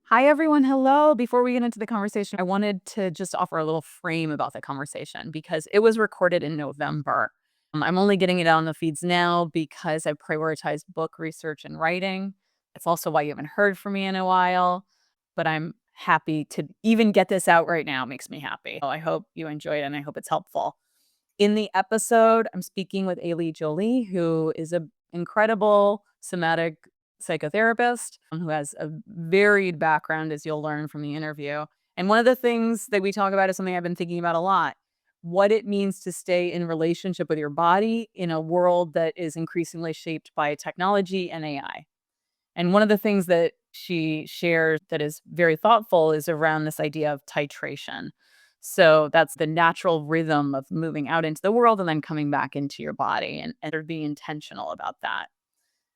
Hi, everyone. Hello. Before we get into the conversation, I wanted to just offer a little frame about the conversation because it was recorded in November. I'm only getting it out on the feeds now because I prioritized book research and writing. It's also why you haven't heard from me in a while, but I'm happy to even get this out right now. It makes me happy. So I hope you enjoy it and I hope it's helpful. In the episode, I'm speaking with Ailey Jolie, who is an incredible somatic psychotherapist who has a varied background, as you'll learn from the interview. And one of the things that we talk about is something I've been thinking about a lot: what it means to stay in relationship with your body in a world that is increasingly shaped by technology and AI. And one of the things that she shares that is very thoughtful is around this idea of titration. So that's the natural rhythm of moving out into the world and then coming back into your body and being intentional about that.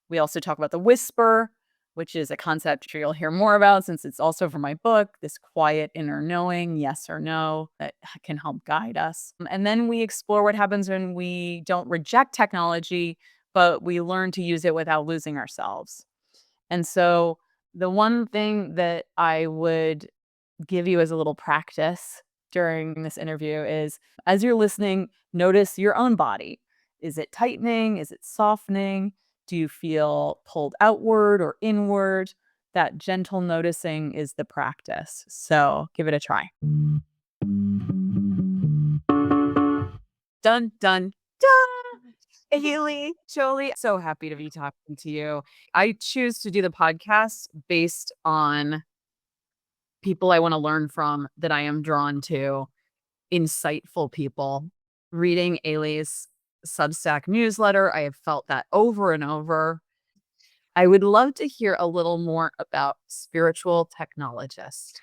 We also talk about the whisper, which is a concept you'll hear more about since it's also from my book, this quiet inner knowing, yes or no, that can help guide us. And then we explore what happens when we don't reject technology, but we learn to use it without losing ourselves. And so the one thing that I would give you as a little practice during this interview is, as you're listening, notice your own body. Is it tightening? Is it softening? Do you feel pulled outward or inward? That gentle noticing is the practice. So give it a try. Dun, dun, dun. Ailey Jolie, so happy to be talking to you. I choose to do the podcast based on people I want to learn from, that I am drawn to, insightful people. Reading Ailey's Substack newsletter, I have felt that over and over. I would love to hear a little more about spiritual technologist.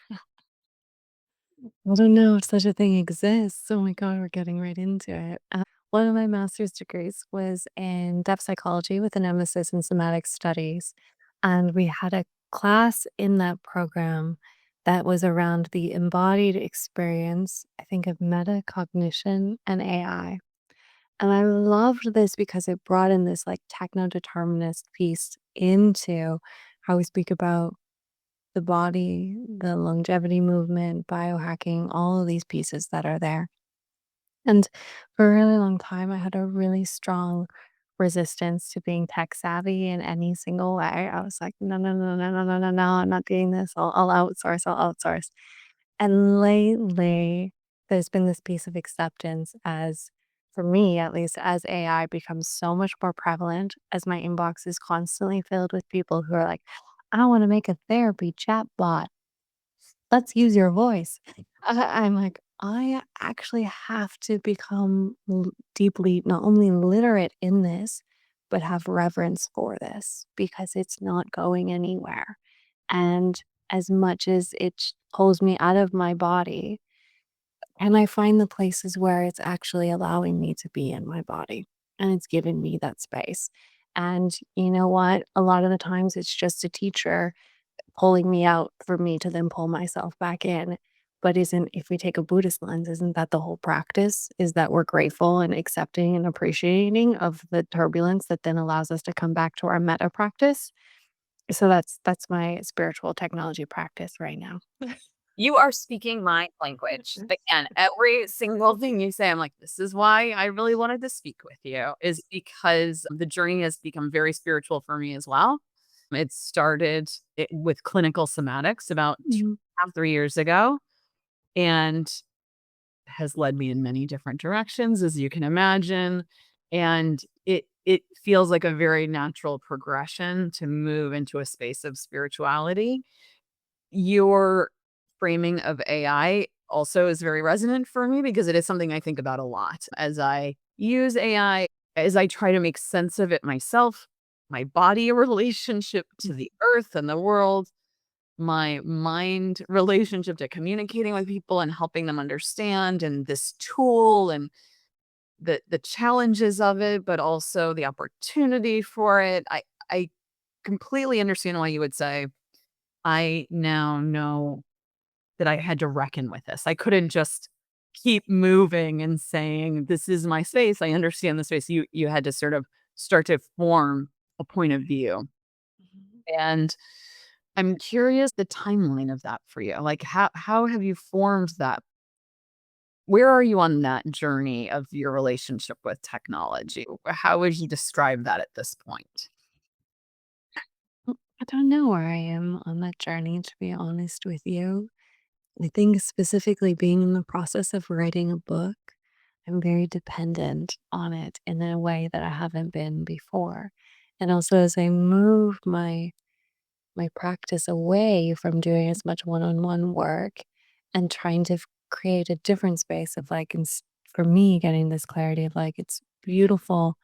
I don't know if such a thing exists. Oh my God, we're getting right into it. One of my master's degrees was in depth psychology with an emphasis in somatic studies. And we had a class in that program that was around the embodied experience, I think, of metacognition and AI. And I loved this because it brought in this like techno determinist piece into how we speak about the body, the longevity movement, biohacking, all of these pieces that are there. And for a really long time, I had a really strong resistance to being tech savvy in any single way. I was like, no, no, no, no, no, no, no, no, I'm not doing this. I'll outsource, I'll outsource. And lately, there's been this piece of acceptance as, for me at least, as AI becomes so much more prevalent, as my inbox is constantly filled with people who are like, I want to make a therapy chat bot. Let's use your voice. I'm like, I actually have to become deeply not only literate in this, but have reverence for this because it's not going anywhere. And as much as it pulls me out of my body, and I find the places where it's actually allowing me to be in my body and it's giving me that space. And you know what? A lot of the times it's just a teacher pulling me out for me to then pull myself back in. But isn't if we take a Buddhist lens, isn't that the whole practice? Is that we're grateful and accepting and appreciating of the turbulence that then allows us to come back to our meta practice? So that's my spiritual technology practice right now. You are speaking my language. Again, every single thing you say, I'm like, this is why I really wanted to speak with you, is because the journey has become very spiritual for me as well. It started with clinical somatics about Mhm. 2.5, 3 years ago, and has led me in many different directions, as you can imagine. And it feels like a very natural progression to move into a space of spirituality. Your framing of AI also is very resonant for me because it is something I think about a lot as I use AI, as I try to make sense of it myself, my body relationship to the earth and the world, my mind relationship to communicating with people and helping them understand, and this tool and the challenges of it, but also the opportunity for it. I completely understand why you would say, I now know that I had to reckon with this. I couldn't just keep moving and saying, "This is my space. I understand the space." You had to sort of start to form a point of view. Mhm. And I'm curious the timeline of that for you. Like, how have you formed that? Where are you on that journey of your relationship with technology? How would you describe that at this point? I don't know where I am on that journey, to be honest with you. I think specifically being in the process of writing a book, I'm very dependent on it in a way that I haven't been before. And also as I move my practice away from doing as much one-on-one work and trying to create a different space of like, for me, getting this clarity of like, it's beautiful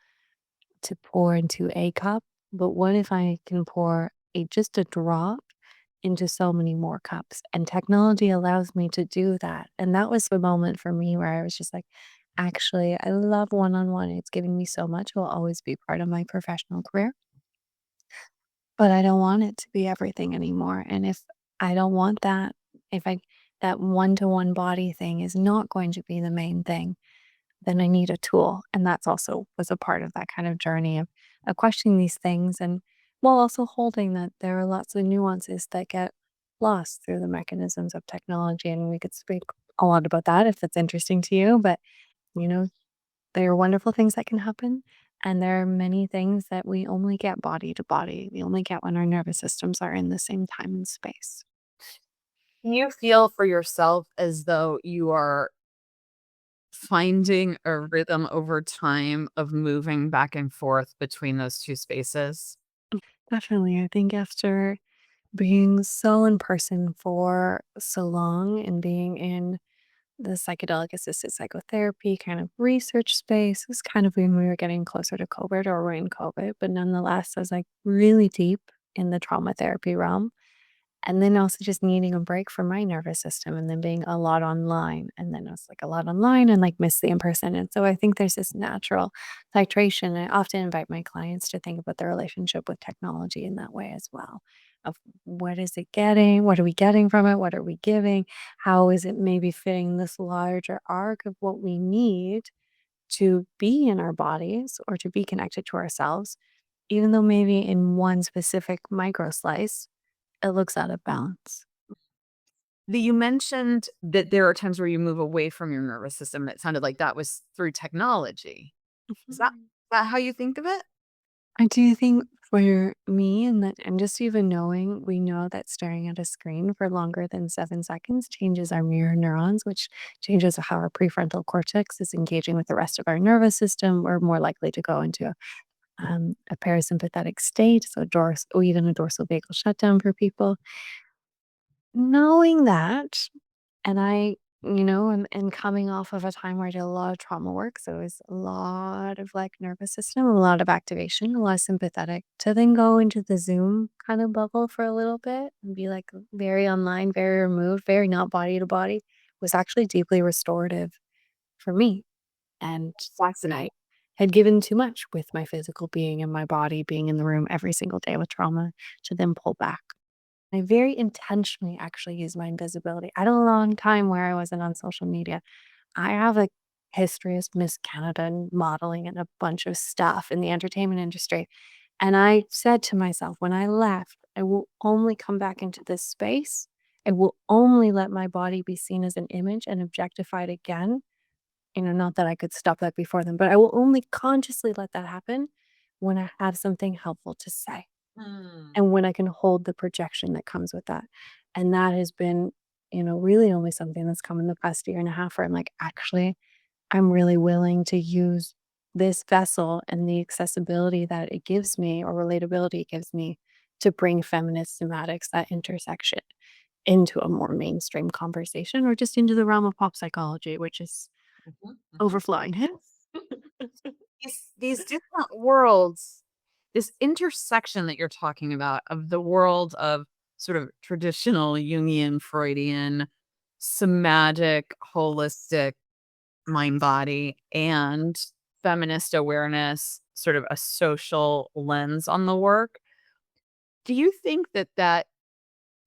to pour into a cup, but what if I can pour just a drop into so many more cups? And technology allows me to do that. And that was the moment for me where I was just like, actually, I love one on one. It's giving me so much. It will always be part of my professional career, but I don't want it to be everything anymore. And if I don't want that, if I, that one to one body thing is not going to be the main thing, then I need a tool. And that's also was a part of that kind of journey of questioning these things and while also holding that there are lots of nuances that get lost through the mechanisms of technology. And we could speak a lot about that if that's interesting to you. But, you know, there are wonderful things that can happen. And there are many things that we only get body to body. We only get when our nervous systems are in the same time and space. Do you feel for yourself as though you are finding a rhythm over time of moving back and forth between those two spaces? Definitely. I think after being so in person for so long and being in the psychedelic-assisted psychotherapy kind of research space, was kind of when we were getting closer to COVID or we're in COVID, but nonetheless, I was, like, really deep in the trauma therapy realm. And then also just needing a break from my nervous system and then being a lot online. And then I was like a lot online and like miss the in person. And so I think there's this natural titration. I often invite my clients to think about their relationship with technology in that way as well. Of what is it getting? What are we getting from it? What are we giving? How is it maybe fitting this larger arc of what we need to be in our bodies or to be connected to ourselves, even though maybe in one specific micro slice it looks out of balance. You mentioned that there are times where you move away from your nervous system, and it sounded like that was through technology. Mhm. Is that how you think of it? I do think for me and that and just even knowing we know that staring at a screen for longer than 7 seconds changes our mirror neurons, which changes how our prefrontal cortex is engaging with the rest of our nervous system. We're more likely to go into a parasympathetic state, so or even a dorsal vagal shutdown for people. Knowing that and and coming off of a time where I did a lot of trauma work, so it was a lot of, like, nervous system, a lot of activation, a lot of sympathetic, to then go into the Zoom kind of bubble for a little bit and be, like, very online, very removed, very not body to body, was actually deeply restorative for me, and I had given too much with my physical being and my body being in the room every single day with trauma to then pull back. I very intentionally actually use my invisibility. I had a long time where I wasn't on social media. I have a history as Miss Canada and modeling and a bunch of stuff in the entertainment industry. And I said to myself, when I left, I will only come back into this space. I will only let my body be seen as an image and objectified again. Not that I could stop that before then, but I will only consciously let that happen when I have something helpful to say Mm. and when I can hold the projection that comes with that. And that has been, really only something that's come in the past year and a half where I'm like, actually, I'm really willing to use this vessel and the accessibility that it gives me or relatability it gives me to bring feminist somatics, that intersection, into a more mainstream conversation or just into the realm of pop psychology, which is Mhm, mhm. overflowing. These different worlds, this intersection that you're talking about of the world of sort of traditional Jungian, Freudian, somatic, holistic mind body, and feminist awareness, sort of a social lens on the work. Do you think that that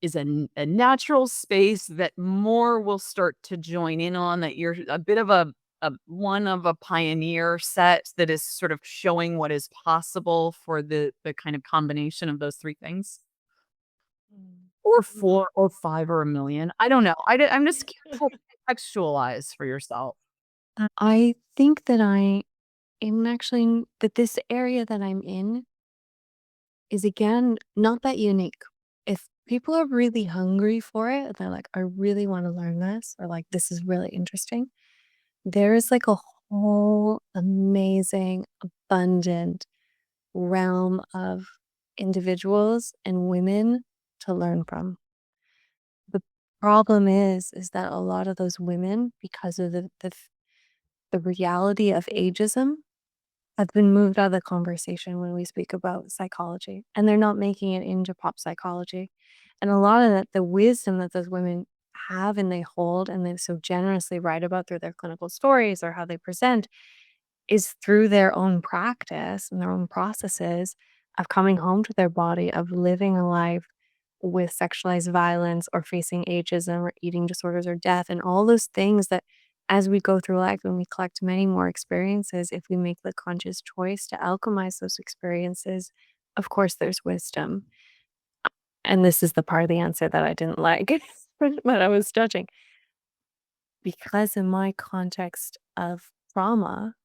is a natural space that more will start to join in on, that you're a bit of a one of a pioneer set that is sort of showing what is possible for the kind of combination of those 3 things? or 4 or 5 or a million. I don't know. I'm just curious to contextualize for yourself. I think that I am actually that this area that I'm in is again not that unique. If people are really hungry for it, they're like, I really want to learn this, or like, this is really interesting. There is like a whole amazing, abundant realm of individuals and women to learn from. The problem is that a lot of those women, because of the reality of ageism, have been moved out of the conversation when we speak about psychology, and they're not making it into pop psychology. And a lot of that, the wisdom that those women have and they hold and they so generously write about through their clinical stories or how they present is through their own practice and their own processes of coming home to their body, of living a life with sexualized violence or facing ageism or eating disorders or death, and all those things that as we go through life and we collect many more experiences, if we make the conscious choice to alchemize those experiences, of course, there's wisdom. And this is the part of the answer that I didn't like, but I was judging. Because in my context of trauma,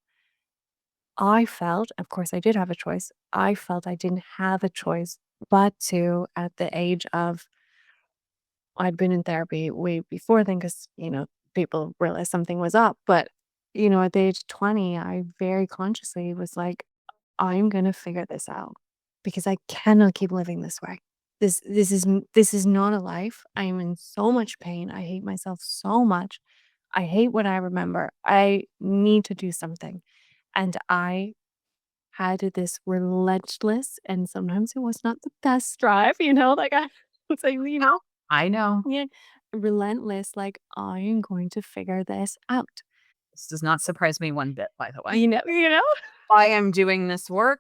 I felt, of course, I did have a choice. I felt I didn't have a choice but to, at the age of, I'd been in therapy way before then because, people realized something was up. But, at the age of 20, I very consciously was like, I'm going to figure this out because I cannot keep living this way. This is not a life. I am in so much pain. I hate myself so much. I hate what I remember. I need to do something. And I had this relentless, and sometimes it was not the best drive, like I would say, I know. yeah, relentless, like, I am going to figure this out. This does not surprise me one bit, by the way. You know? I am doing this work.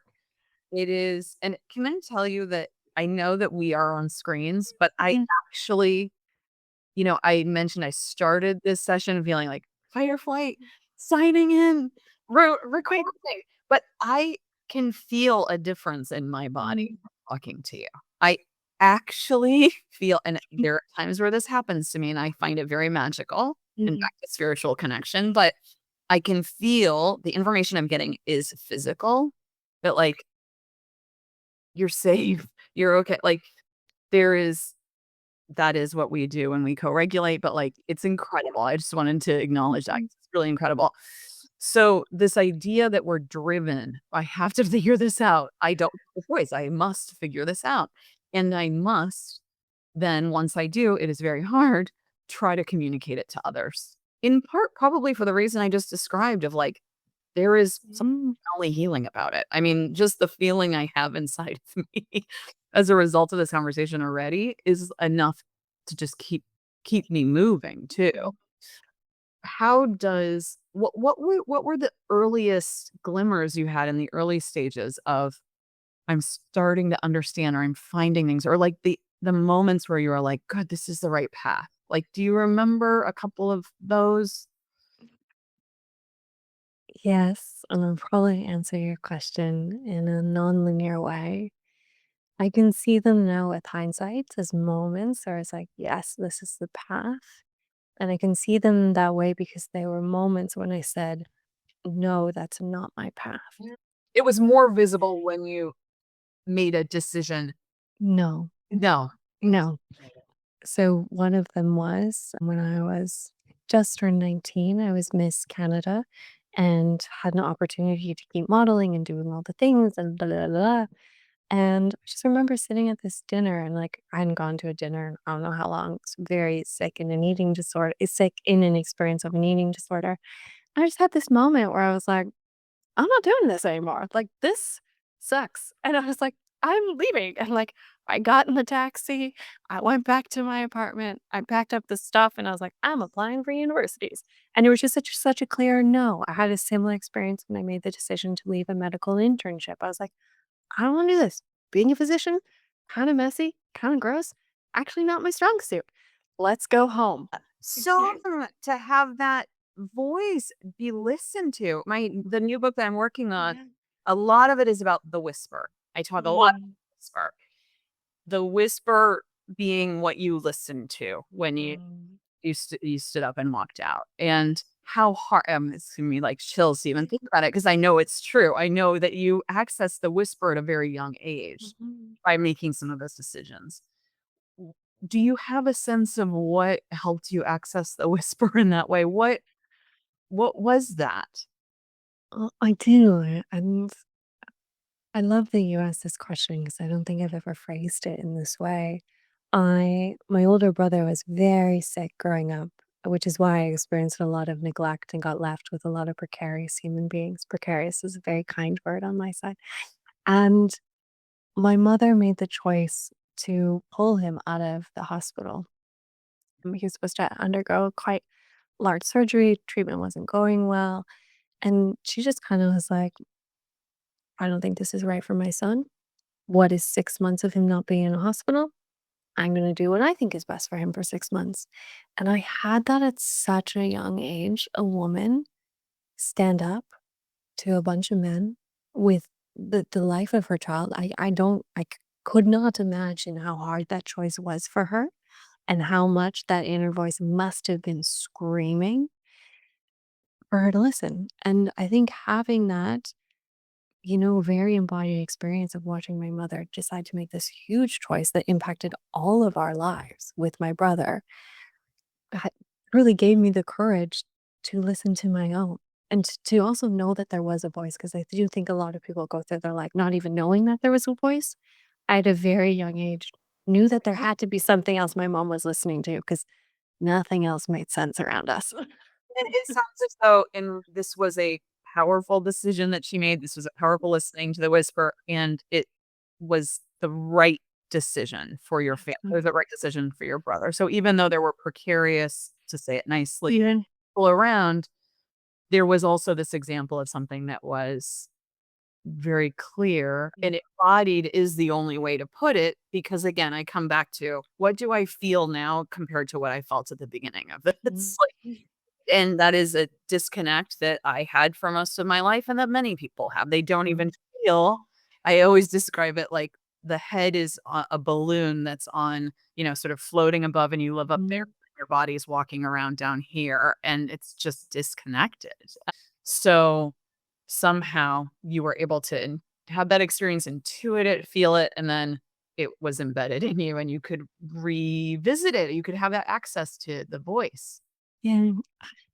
It is, and can I tell you that I know that we are on screens, but I Mm, actually, I mentioned I started this session feeling like fight or flight, signing in, recording, but I can feel a difference in my body mm, talking to you. I actually feel, and there are times where this happens to me, and I find it very magical. In mhm, fact, a spiritual connection, but I can feel the information I'm getting is physical, but like you're safe, you're okay. Like there is that is what we do when we co-regulate, but, like, it's incredible. I just wanted to acknowledge that. mhm, It's really incredible. So, this idea that we're driven, "I have to figure this out. I don't have a choice. I must figure this out." And I must then, once I do, it is very hard, try to communicate it to others. In part, probably for the reason I just described of, like, there is something mm. profoundly healing about it. I mean, just the feeling I have inside of me as a result of this conversation already is enough to just keep me moving too. How does what were the earliest glimmers you had in the early stages of I'm starting to understand or I'm finding things or like the moments where you are like, "God, this is the right path." Like, do you remember a couple of those? Yes, and I'll probably answer your question in a nonlinear way. I can see them now with hindsight as moments where it's like, yes, this is the path. And I can see them that way because they were moments when I said, no, that's not my path. It was more visible when you made a decision. No, No. no. So one of them was when I was just turned 19, I was Miss Canada and had an opportunity to keep modeling and doing all the things and blah, blah, blah. And I just remember sitting at this dinner and like I hadn't gone to a dinner in I don't know how long. It's very sick in an eating disorder. It's sick in an experience of an eating disorder. I just had this moment where I was like, I'm not doing this anymore. Like, this sucks. And I was like, I'm leaving. And like, I got in the taxi. I went back to my apartment. I packed up the stuff and I was like, I'm applying for universities. And it was just such a clear no. I had a similar experience when I made the decision to leave a medical internship. I was like, I don't want to do this. Being a physician, kind of messy, kind of gross, actually not my strong suit. Let's go home. So to have that voice be listened to. The new book that I'm working on, Yeah. a lot of it is about the whisper. I talk a lot about Mm. the whisper. The whisper being what you listened to when Mm. you stood up and walked out, and how hard it's giving me, like, chills to even think about it because I know it's true. I know that you access the whisper at a very young age Mhm. by making some of those decisions. W Do you have a sense of what helped you access the whisper in that way? What was that? I do, and I love that you asked this question because I don't think I've ever phrased it in this way. My older brother was very sick growing up, which is why I experienced a lot of neglect and got left with a lot of precarious human beings. Precarious is a very kind word on my side. And my mother made the choice to pull him out of the hospital. He was supposed to undergo quite large surgery, treatment wasn't going well. And she just kind of was like, I don't think this is right for my son. What is 6 months of him not being in a hospital? I'm going to do what I think is best for him for 6 months. And I had that at such a young age, a woman stand up to a bunch of men with the life of her child. Could not imagine how hard that choice was for her and how much that inner voice must have been screaming for her to listen. And I think having that, very embodied experience of watching my mother decide to make this huge choice that impacted all of our lives with my brother, that really gave me the courage to listen to my own and to also know that there was a voice. Because I do think a lot of people go through their life not even knowing that there was a voice. I, at a very young age, knew that there had to be something else my mom was listening to because nothing else made sense around us. It sounds as though this was a powerful decision that she made. This was a powerful listening to the whisper, and it was the right decision for your family. It was the right decision for your brother. So even though there were precarious, to say it nicely, Yeah. people around, there was also this example of something that was very clear and embodied is the only way to put it. Because again, I come back to what do I feel now compared to what I felt at the beginning of this? And that is a disconnect that I had for most of my life and that many people have. They don't even feel. I always describe it like the head is a balloon that's on, sort of floating above and you live up there. Your body's walking around down here and it's just disconnected. So somehow you were able to have that experience, intuit it, feel it, and then it was embedded in you and you could revisit it. You could have that access to the voice. Yeah.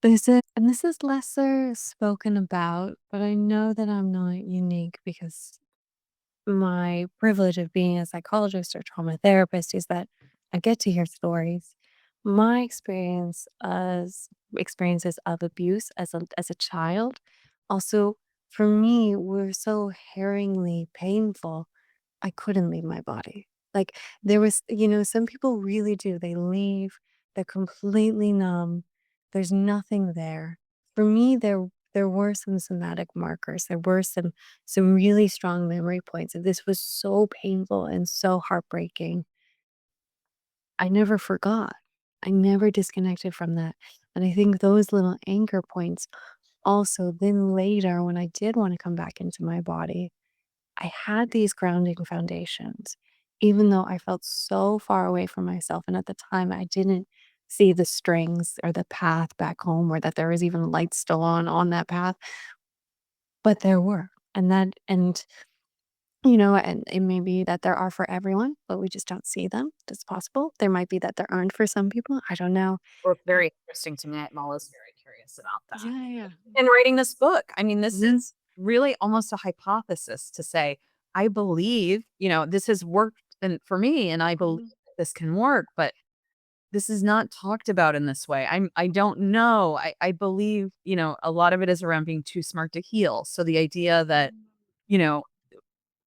And this is lesser spoken about, but I know that I'm not unique because my privilege of being a psychologist or trauma therapist is that I get to hear stories. My experiences of abuse as a child also for me were so harrowingly painful I couldn't leave my body. Like, some people really do. They leave, they're completely numb. There's nothing there. For me, there were some somatic markers. There were some really strong memory points. And this was so painful and so heartbreaking. I never forgot. I never disconnected from that. And I think those little anchor points also then later when I did want to come back into my body, I had these grounding foundations, even though I felt so far away from myself. And at the time, I didn't see the strings or the path back home or that there was even lights still on that path, but there were. And it may be that there are for everyone, but we just don't see them. That's possible. There might be that there aren't for some people. I don't know. Or very interesting to me. I'm always very curious about that. Yeah, yeah. In writing this book, I mean, this Mhm. is really almost a hypothesis to say, I believe, this has worked and for me, and I believe Mhm. this can work, but this is not talked about in this way. I don't know. I believe, a lot of it is around being too smart to heal. So the idea that, you know,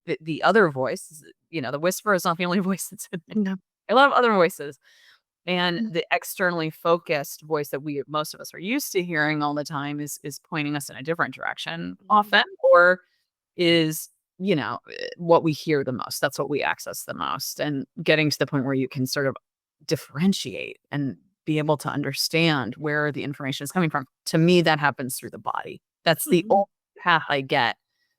the other voice, the whisper is not the only voice that's in there. No. I love other voices. And the externally focused voice that most of us are used to hearing all the time is pointing us in a different direction often, or is, what we hear the most. That's what we access the most. And getting to the point where you can sort of differentiate and be able to understand where the information is coming from. To me, that happens through the body. That's the Mhm. only path I get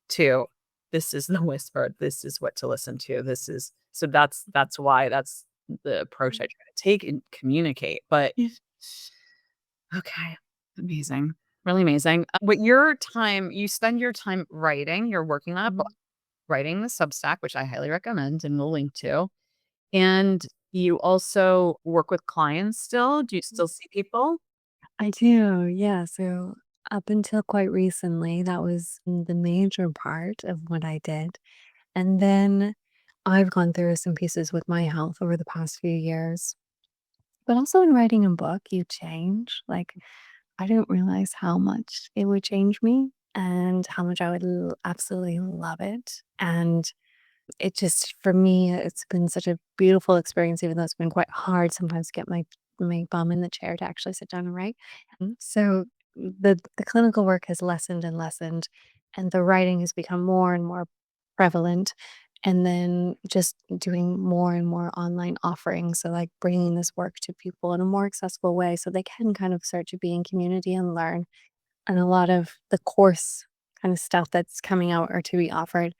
to this is the whisper. This is what to listen to. This is so that's why that's the approach I try to take and communicate. But okay, amazing, really amazing. What your time you spend your time writing, you're working on a book, writing the Substack, which I highly recommend and will link to. And you also work with clients still? Do you still see people? I do, yeah. So up until quite recently, that was the major part of what I did. And then I've gone through some pieces with my health over the past few years. But also in writing a book, you change. Like, I didn't realize how much it would change me and how much I would absolutely love it. And it just for me, it's been such a beautiful experience, even though it's been quite hard sometimes to get my bum in the chair to actually sit down and write. So the clinical work has lessened and lessened, and the writing has become more and more prevalent. And then just doing more and more online offerings. So, like bringing this work to people in a more accessible way so they can kind of start to be in community and learn. And a lot of the course kind of stuff that's coming out or to be offered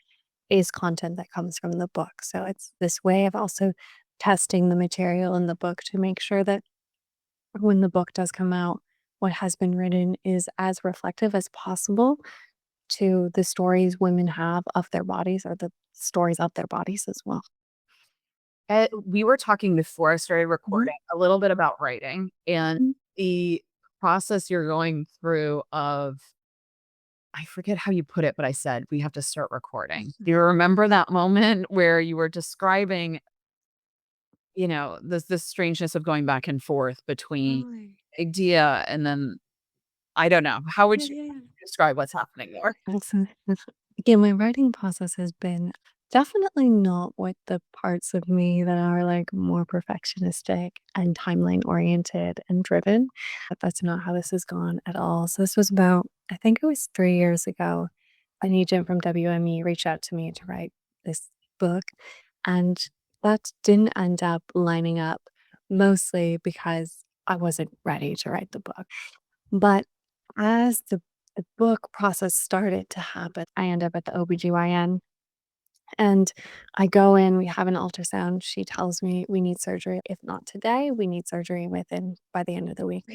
is content that comes from the book. So it's this way of also testing the material in the book to make sure that when the book does come out, what has been written is as reflective as possible to the stories women have of their bodies or the stories of their bodies as well. We were talking before I started Mhm. recording a little bit about writing and Mm. the process you're going through of I forget how you put it, but I said, "We have to start recording." Do you remember that moment where you were describing, this strangeness of going back and forth between Totally. idea and then I don't know. How would Yeah, you yeah, yeah. describe what's happening there? Absolutely. Again, my writing process has been definitely not with the parts of me that are like more perfectionistic and timeline oriented and driven. But that's not how this has gone at all. So this was about, I think it was 3 years ago. An agent from WME reached out to me to write this book. And that didn't end up lining up mostly because I wasn't ready to write the book. But as the book process started to happen, I end up at the OBGYN and I go in, we have an ultrasound. She tells me we need surgery. If not today, we need surgery within by the end of the week.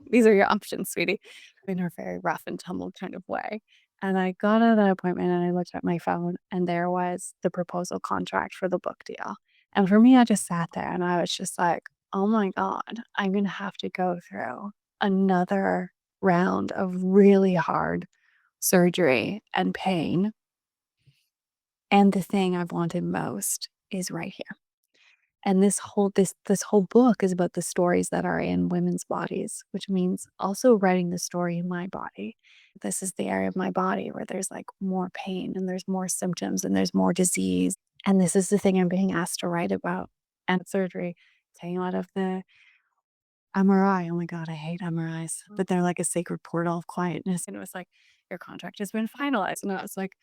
These are your options, sweetie. In her very rough and tumble kind of way. And I got out of that appointment and I looked at my phone and there was the proposal contract for the book deal. And for me, I just sat there and I was just like, oh my God, I'm going to have to go through another round of really hard surgery and pain, and the thing I've wanted most is right here. And this whole book is about the stories that are in women's bodies, which means also writing the story in my body. This is the area of my body where there's like more pain and there's more symptoms and there's more disease. And this is the thing I'm being asked to write about. And surgery came out of the MRI. Oh my God, I hate MRIs, but they're like a sacred portal of quietness. And it was like, your contract has been finalized. And I was like,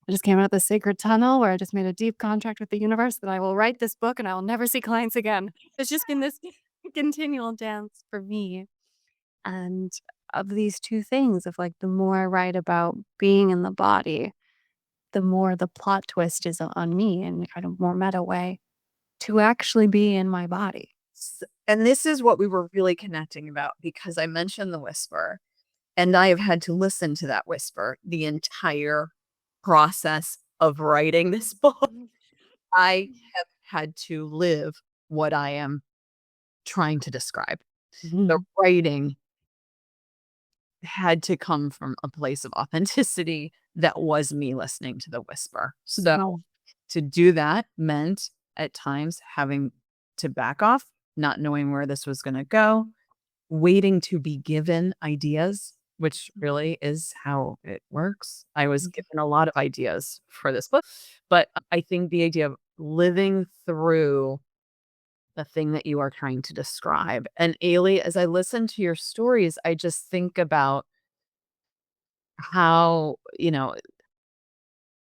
I just came out the sacred tunnel where I just made a deep contract with the universe that I will write this book and I will never see clients again. It's just been this continual dance for me. And of these two things, of like the more I write about being in the body, the more the plot twist is on me in a kind of more meta way to actually be in my body. And this is what we were really connecting about because I mentioned the whisper and I have had to listen to that whisper the entire process of writing this book. I have had to live what I am trying to describe. The Mhm. writing had to come from a place of authenticity that was me listening to the whisper. So Oh, to do that meant at times having to back off, not knowing where this was going to go, waiting to be given ideas, which really is how it works. I was given a lot of ideas for this book, but I think the idea of living through the thing that you are trying to describe. And Ailey, as I listen to your stories, I just think about how,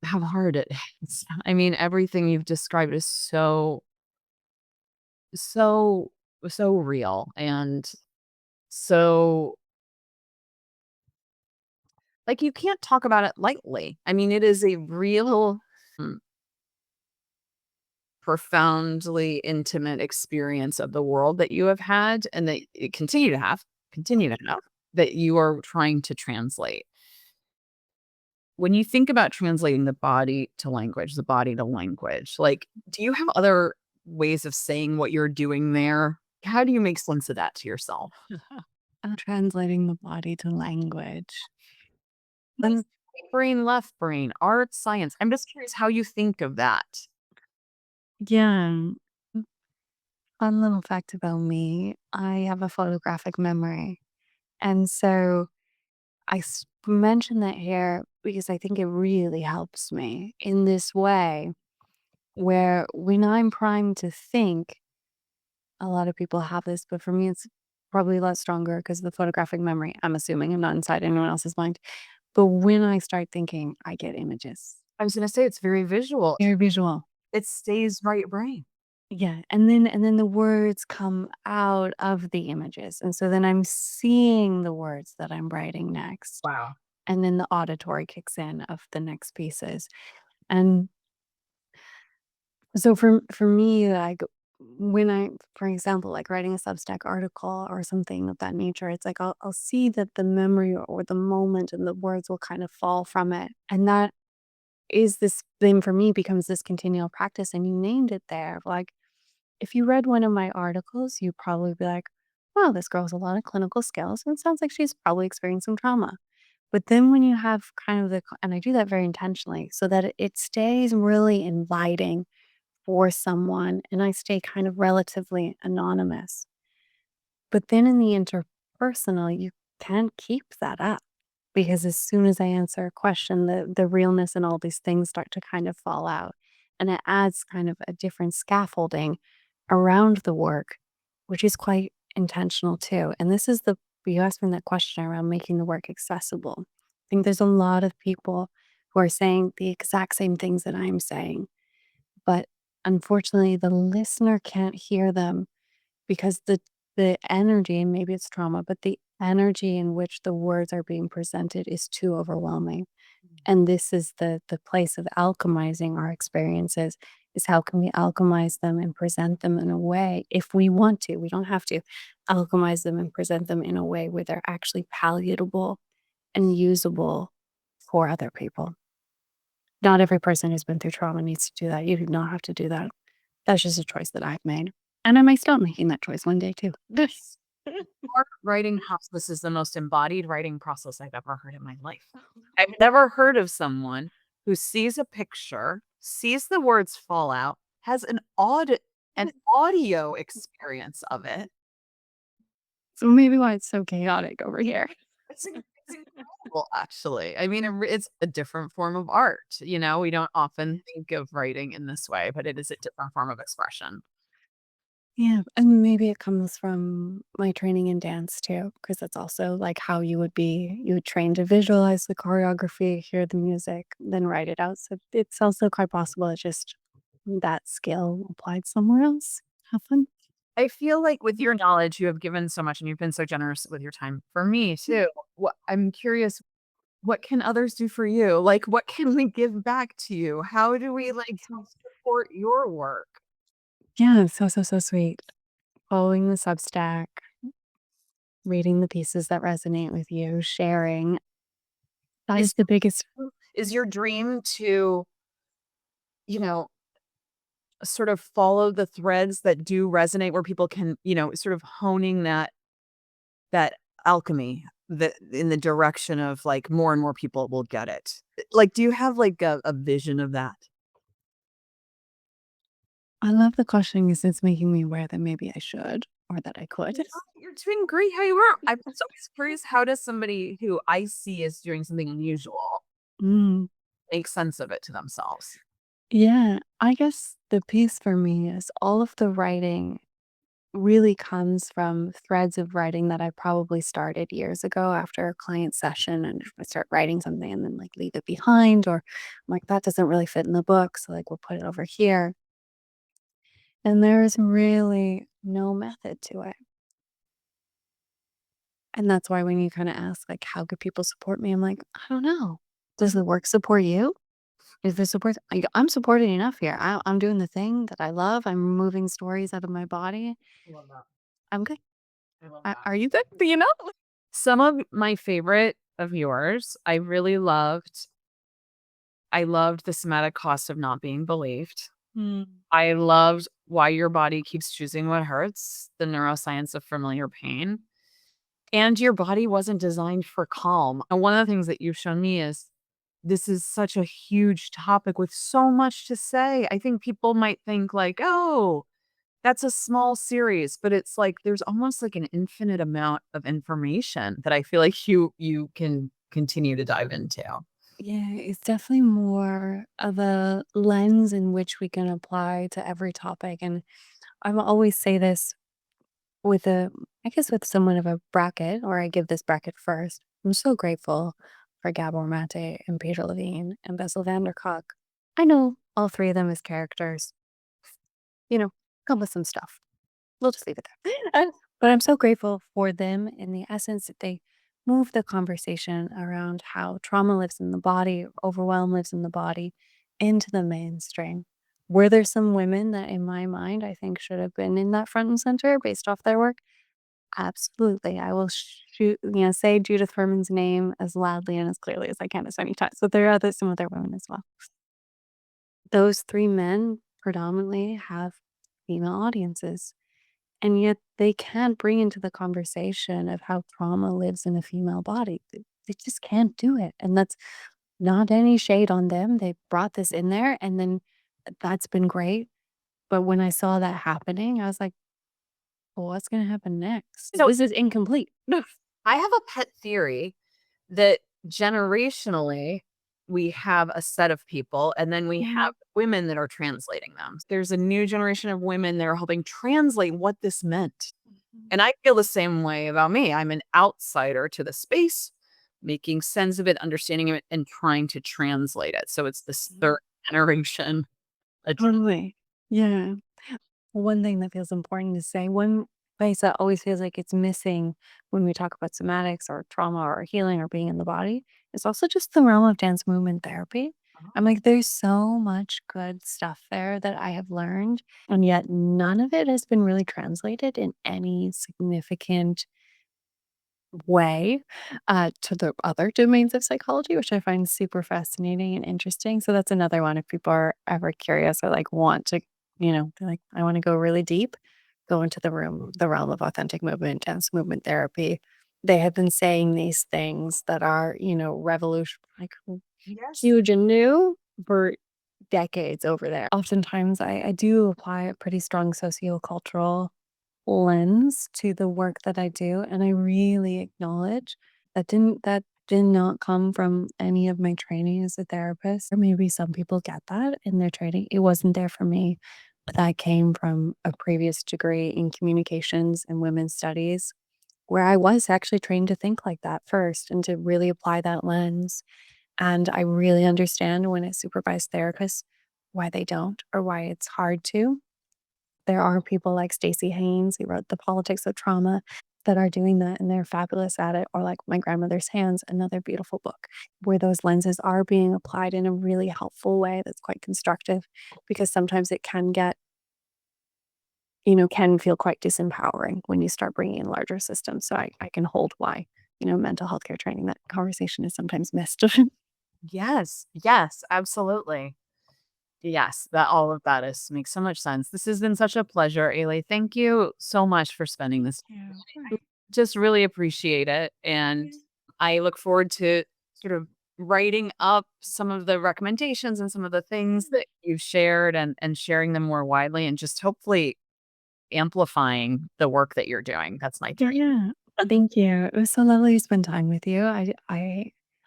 how hard it is. I mean, everything you've described is so, so real and so like you can't talk about it lightly. I mean, it is a real profoundly intimate experience of the world that you have had and that you continue to have, that you are trying to translate. When you think about translating the body to language, like, do you have other ways of saying what you're doing there? How do you make sense of that to yourself? Translating the body to language. Like, Then right brain, left brain, art, science. I'm just curious how you think of that. yeah, fun little fact about me, I have a photographic memory, and so mention that here because I think it really helps me in this way where when I'm primed to think, a lot of people have this, but for me, it's probably a lot stronger because of the photographic memory. I'm assuming I'm not inside anyone else's mind. But when I start thinking, I get images. I was gonna say it's very visual. Very visual. It stays right brain. Yeah. And then the words come out of the images. And so then I'm seeing the words that I'm writing next. Wow. And then the auditory kicks in of the next pieces. And so for me, like when I, for example, like writing a Substack article or something of that nature, it's like I'll see that the memory or the moment and the words will kind of fall from it. And that is this then for me becomes this continual practice. And you named it there. Like if you read one of my articles, you'd probably be like, wow, this girl has a lot of clinical skills and it sounds like she's probably experienced some trauma. But then when you have kind of and I do that very intentionally so that it stays really inviting for someone and I stay kind of relatively anonymous. But then in the interpersonal, you can't keep that up because as soon as I answer a question, the realness and all these things start to kind of fall out. And it adds kind of a different scaffolding around the work, which is quite intentional too. And this is you asked me that question around making the work accessible. I think there's a lot of people who are saying the exact same things that I'm saying but unfortunately, the listener can't hear them because the energy, and maybe it's trauma, but the energy in which the words are being presented is too overwhelming. And this is the place of alchemizing our experiences is how can we alchemize them and present them in a way if we want to, we don't have to alchemize them and present them in a way where they're actually palatable and usable for other people. Not every person who's been through trauma needs to do that. You do not have to do that. That's just a choice that I've made, and I might stop making that choice one day too. This Our writing process is the most embodied writing process I've ever heard in my life. I've never heard of someone who sees a picture, sees the words fall out, has an audio experience of it. so maybe why it's so chaotic over here. It's incredible, actually. I mean, it's a different form of art. We don't often think of writing in this way, but it is a different form of expression. Yeah, and maybe it comes from my training in dance too, because that's also like how you would train to visualize the choreography, hear the music, then write it out. So it's also quite possible it's just that skill applied somewhere else. Have fun. I feel like with your knowledge, you have given so much and you've been so generous with your time for me too. I'm curious, what can others do for you? Like, what can we give back to you? How do we help support your work? Yeah, so sweet. Following the Substack, reading the pieces that resonate with you, sharing. That Is is the biggest. is your dream to, you know, sort of follow the threads that do resonate where people can, sort of honing that alchemy that in the direction of like more and more people will get it. Like, do you have like a vision of that? I love the question because it's making me aware that maybe I should or that I could. No, you're doing great how you are. I'm just always curious, how does somebody who I see as doing something unusual Mm. make sense of it to themselves? Yeah, I guess the piece for me is all of the writing really comes from threads of writing that I probably started years ago after a client session and I start writing something and then like leave it behind or I'm like that doesn't really fit in the book so like we'll put it over here and there is really no method to it. And that's why when you kind of ask like how could people support me I'm like I don't know. Does the work support you? If the support, I'm supported enough here. I'm doing the thing that I love. I'm removing stories out of my body. I love that. I'm good. I love that. Are you good? You know? Some of my favorite of yours, I loved the somatic cost of not being believed. Mm. I loved why your body keeps choosing what hurts, the neuroscience of familiar pain. And your body wasn't designed for calm. And one of the things that you've shown me is this is such a huge topic with so much to say. I think people might think like, "Oh, that's a small series," but it's like there's almost like an infinite amount of information that I feel like you can continue to dive into. Yeah, it's definitely more of a lens in which we can apply to every topic. And I will always say this with I guess with somewhat of a bracket, or I give this bracket first. I'm so grateful for Gabor Mate and Peter Levine and Bessel van der Kolk. I know all three of them as characters, come with some stuff. We'll just leave it there. But I'm so grateful for them in the essence that they move the conversation around how trauma lives in the body, overwhelm lives in the body, into the mainstream. Were there some women that, in my mind, I think should have been in that front and center based off their work? Absolutely. I will say Judith Herman's name as loudly and as clearly as I can as many times. But there are some other women as well. Those three men predominantly have female audiences. And yet they can't bring into the conversation of how trauma lives in a female body. They just can't do it. And that's not any shade on them. They brought this in there and then that's been great. But when I saw that happening, I was like, well, what's going to happen next? So This is incomplete. I have a pet theory that generationally we have a set of people and then we Mhm. have women that are translating them. There's a new generation of women that are helping translate what this meant. Mhm. And I feel the same way about me. I'm an outsider to the space, making sense of it, understanding it, and trying to translate it. So it's this Mhm. third generation. Totally. Yeah. One thing that feels important to say, one place that always feels like it's missing when we talk about somatics or trauma or healing or being in the body is also just the realm of dance movement therapy. I'm like, there's so much good stuff there that I have learned, and yet none of it has been really translated in any significant way to the other domains of psychology, which I find super fascinating and interesting. So that's another one. If people are ever curious or like want to, they're like, I want to go really deep, go into the realm of authentic movement, dance movement therapy. They have been saying these things that are, revolution, like Yes. huge and new for decades over there. Oftentimes I do apply a pretty strong sociocultural lens to the work that I do, and I really acknowledge that did not come from any of my training as a therapist, or maybe some people get that in their training. It wasn't there for me. But that came from a previous degree in communications and women's studies, where I was actually trained to think like that first and to really apply that lens. And I really understand when a supervised therapist why they don't or why it's hard to. There are people like Stacey Haynes, who wrote The Politics of Trauma, that are doing that and they're fabulous at it, or like My Grandmother's Hands, another beautiful book, where those lenses are being applied in a really helpful way that's quite constructive, because sometimes it can get, can feel quite disempowering when you start bringing in larger systems. So I can hold why, mental health care training, that conversation is sometimes missed. Yes. Yes. Absolutely. Yes, that all of that is makes so much sense. This has been such a pleasure, Ailey. Thank you so much for spending this. Yeah. Just really appreciate it. And I look forward to sort of writing up some of the recommendations and some of the things that you've shared and sharing them more widely and just hopefully amplifying the work that you're doing. That's my dream. Yeah. Thank you. It was so lovely to spend time with you.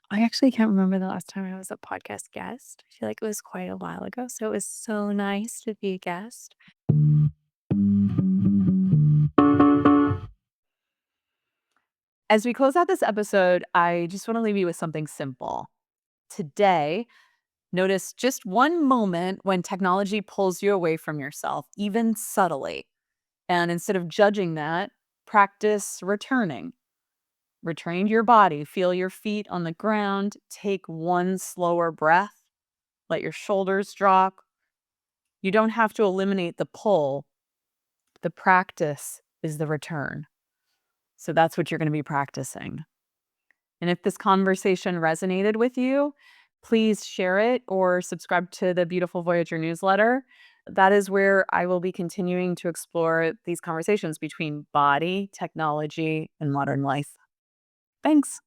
I actually can't remember the last time I was a podcast guest. I feel like it was quite a while ago. So it was so nice to be a guest. As we close out this episode, I just want to leave you with something simple. Today, notice just one moment when technology pulls you away from yourself, even subtly. And instead of judging that, practice returning. Returning to your body. Feel your feet on the ground. Take one slower breath. Let your shoulders drop. You don't have to eliminate the pull. The practice is the return. So that's what you're going to be practicing. And if this conversation resonated with you, please share it or subscribe to the Beautiful Voyager newsletter. That is where I will be continuing to explore these conversations between body, technology, and modern life. Thanks.